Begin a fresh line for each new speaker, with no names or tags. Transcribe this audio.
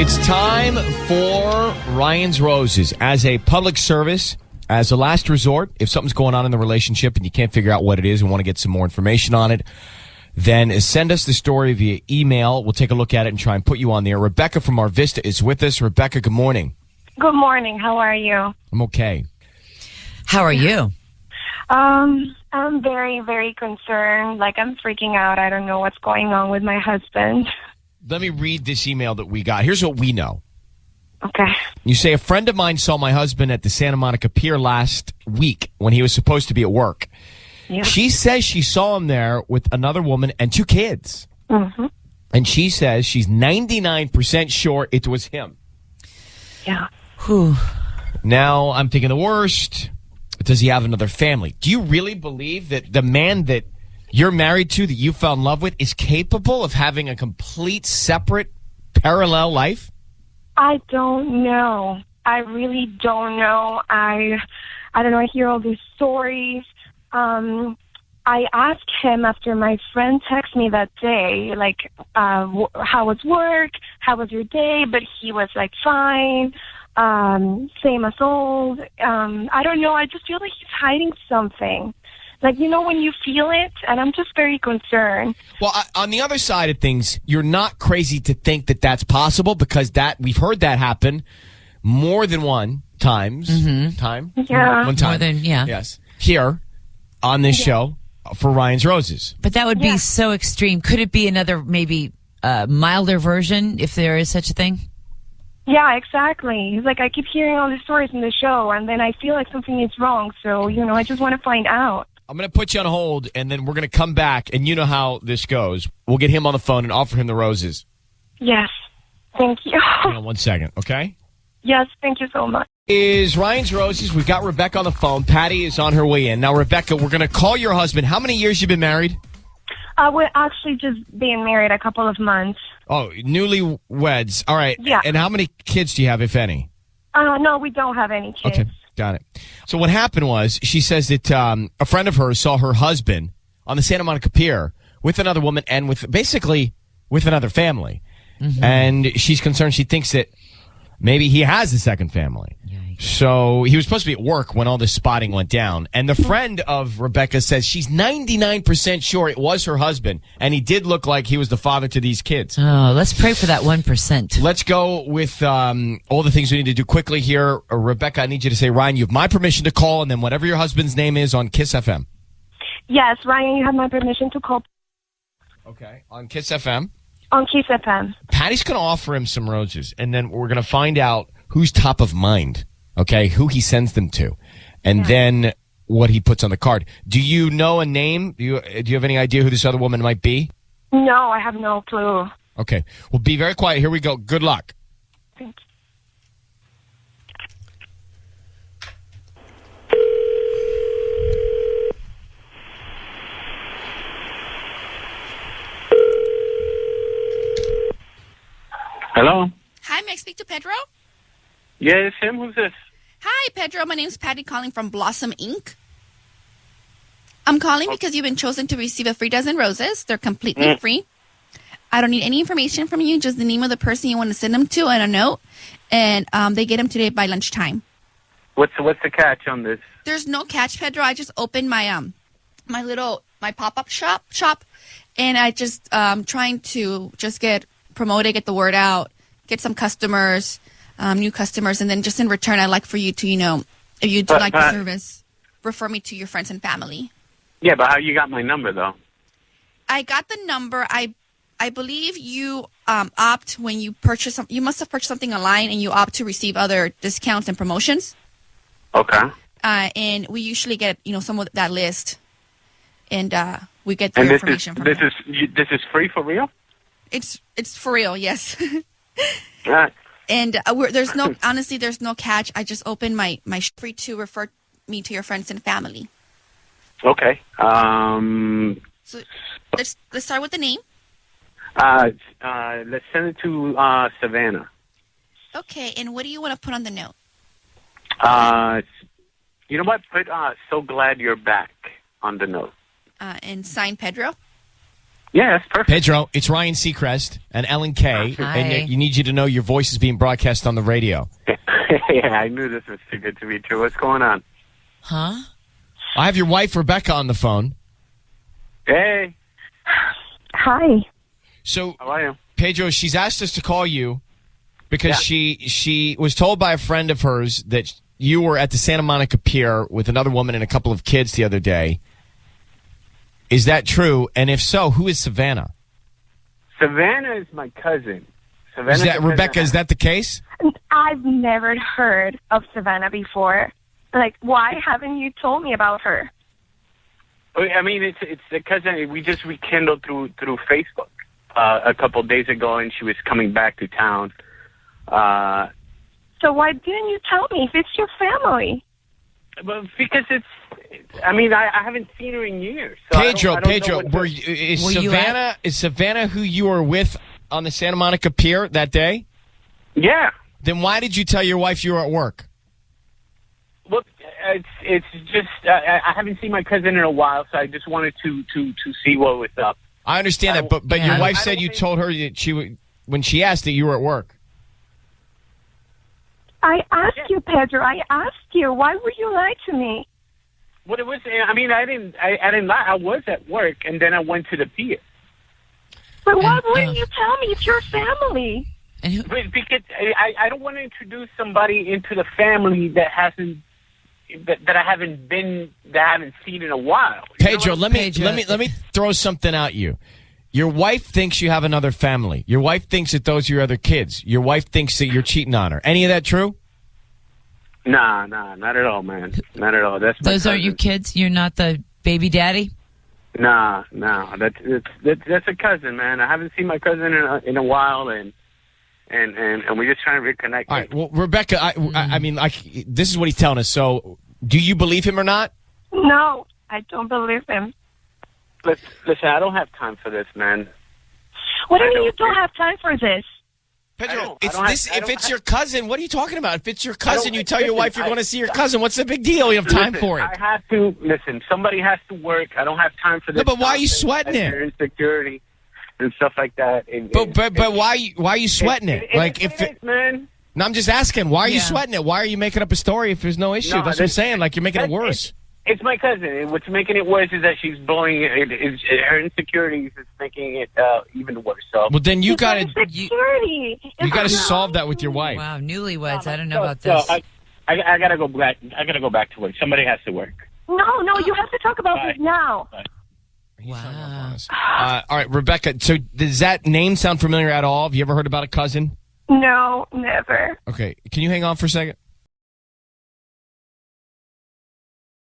It's time for Ryan's Roses. As a public service, as a last resort, if something's going on in the relationship and you can't figure out what it is and want to get some more information on it, then send us the story via email. We'll take a look at it and try and put you on there. Rebecca from Mar Vista is with us. Rebecca, good morning.
Good morning. How are you?
I'm okay.
How are you?
I'm very, very concerned. Like, I'm freaking out. I don't know what's going on with my husband.
Let me read this email that we got. Here's what we know.
Okay.
You say, a friend of mine saw my husband at the Santa Monica Pier last week when he was supposed to be at work.
Yeah.
She says she saw him there with another woman and 2 kids.
Mm-hmm.
And she says she's 99% sure it was him.
Yeah.
Whew.
Now, I'm thinking the worst. Does he have another family? Do you really believe that the man that you're married to, that you fell in love with, is capable of having a complete separate parallel life?
I don't know. I really don't know. I don't know. I hear all these stories. I asked him after my friend texted me that day, like, how was work? How was your day? But he was like, fine. Same as old. I don't know. I just feel like he's hiding something. Like, you know, when you feel it, and I'm just very concerned.
Well, on the other side of things, you're not crazy to think that that's possible, because we've heard that happen more than one time.
Yeah.
One time.
More than, yeah.
Yes. Here on this show for Ryan's Roses.
But that would be so extreme. Could it be another, maybe milder version, if there is such a thing?
Yeah, exactly. It's like I keep hearing all these stories in the show, and then I feel like something is wrong. So, you know, I just want to find out.
I'm going to put you on hold, and then we're going to come back, and you know how this goes. We'll get him on the phone and offer him the roses.
Yes. Thank you.
Hang on 1 second, okay?
Yes, thank you so much.
Is Ryan's Roses. We've got Rebecca on the phone. Patty is on her way in. Now, Rebecca, we're going to call your husband. How many years you been married?
We're actually just being married a couple of months.
Oh, newlyweds. All right.
Yeah.
And how many kids do you have, if any?
No, we don't have any kids.
Okay, got it. So what happened was, she says that a friend of hers saw her husband on the Santa Monica Pier with another woman and with another family. Mm-hmm. And she's concerned. She thinks that maybe he has a second family.
Yikes.
So he was supposed to be at work when all this spotting went down. And the friend of Rebecca says she's 99% sure it was her husband, and he did look like he was the father to these kids.
Oh, let's pray for that 1%.
Let's go with all the things we need to do quickly here. Rebecca, I need you to say, Ryan, you have my permission to call, and then whatever your husband's name is on Kiss FM.
Yes, Ryan, you have my permission to call.
Okay, on Kiss FM.
On Kiss FM.
Patty's going to offer him some roses, and then we're going to find out who's top of mind, okay, who he sends them to, and then what he puts on the card. Do you know a name? Do you have any idea who this other woman might be?
No, I have no clue.
Okay, well, be very quiet. Here we go. Good luck.
Thank you.
Hello?
Hi, may I speak to Pedro?
Yeah, it's him. Who's this?
Hi, Pedro. My name's Patty calling from Blossom Inc. I'm calling because you've been chosen to receive a free dozen roses. They're completely free. I don't need any information from you, just the name of the person you want to send them to and a note. And they get them today by lunchtime.
What's the catch on this?
There's no catch, Pedro. I just opened my my pop-up shop, and I just trying to just get the word out, get some customers, new customers, and then just in return, I'd like for you to, if you do like the service, refer me to your friends and family.
Yeah, but how you got my number, though?
I got the number. I believe you opt when you purchase something. You must have purchased something online, and you opt to receive other discounts and promotions.
Okay.
And we usually get, some of that list, and we get the information from
this is free for real?
It's for real, yes.
Right.
And there's no catch. I just opened my free to refer me to your friends and family.
Okay.
So let's start with the name.
Let's send it to Savannah.
Okay, and what do you want to put on the note?
You know what? Put so glad you're back on the note.
And sign Pedro.
Yeah, that's perfect.
Pedro, it's Ryan Seacrest and Ellen Kay,
Hi.
and you need you to know your voice is being broadcast on the radio.
Yeah, I knew this was too good to be true. What's going on?
Huh?
I have your wife, Rebecca, on the phone.
Hey,
Hi.
So,
how are you?
Pedro, she's asked us to call you because she was told by a friend of hers that you were at the Santa Monica Pier with another woman and a couple of kids the other day. Is that true? And if so, who is Savannah?
Savannah is my cousin. Savannah's
Is that
the cousin
Rebecca? Is that the case?
I've never heard of Savannah before. Like, why haven't you told me about her?
I mean, it's the cousin we just rekindled through Facebook a couple days ago, and she was coming back to town.
So why didn't you tell me if it's your family?
Well, because I mean, I haven't seen her in years. So I don't know
Pedro,
what
were
to-
is
Were you
Savannah is Savannah who you were with on the Santa Monica Pier that day?
Yeah.
Then why did you tell your wife you were at work?
Look, it's just I haven't seen my cousin in a while, so I just wanted to see what was up.
I understand that, but
Yeah.
your
I
wife
don't
said you
think-
told her that when she asked that you were at work.
I asked you, Pedro. I asked you. Why would you lie to me?
What it was? I mean, I didn't lie. I was at work, and then I went to the pier.
But why
And,
wouldn't you tell me it's your family?
And who?
But because I don't want to introduce somebody into the family that hasn't that I haven't seen in a while. You know
Pedro,
what?
let me throw something at you. Your wife thinks you have another family. Your wife thinks that those are your other kids. Your wife thinks that you're cheating on her. Any of that true?
Nah, not at all, man. Not at all. That's my
Those aren't
cousin.
your kids? You're not the baby daddy?
Nah. That's a cousin, man. I haven't seen my cousin in a while, and we're just trying to reconnect.
All right. Well, Rebecca, I mean, this is what he's telling us. So, do you believe him or not?
No, I don't believe him.
Listen, I don't have time for this, man.
What do you
I
mean you
don't-
don't have time for this?
Pedro,
I don't have- I
if
don't
it's
have-
your cousin, what are you talking about? If it's your cousin, you tell your
listen,
wife you're going to see your cousin. What's the big deal? You have time
Listen,
for it.
I have to listen. Somebody has to work. I don't have time for this.
No, but why are you
nonsense
sweating
and
it?
your insecurity and stuff like that. And-
But why are you sweating it? Like
it is, man.
No, I'm just asking. Why are you
Yeah.
sweating it? Why are you making up a story if there's no issue?
No,
That's what I'm saying. Like you're making it worse.
It's my cousin. And what's making it worse is that she's blowing her insecurities is making it even worse. So
Well, then you
It's
got
not
to
security.
you got to
It's
solve that with your wife.
Wow, newlyweds. I don't know
So-
about
so
this.
I gotta go back. I gotta go back to work. Somebody has to work.
No, you have to talk about
Bye.
this now.
He's hung up
Wow.
on us. All right, Rebecca. So does that name sound familiar at all? Have you ever heard about a cousin?
No, never.
Okay, can you hang on for a second?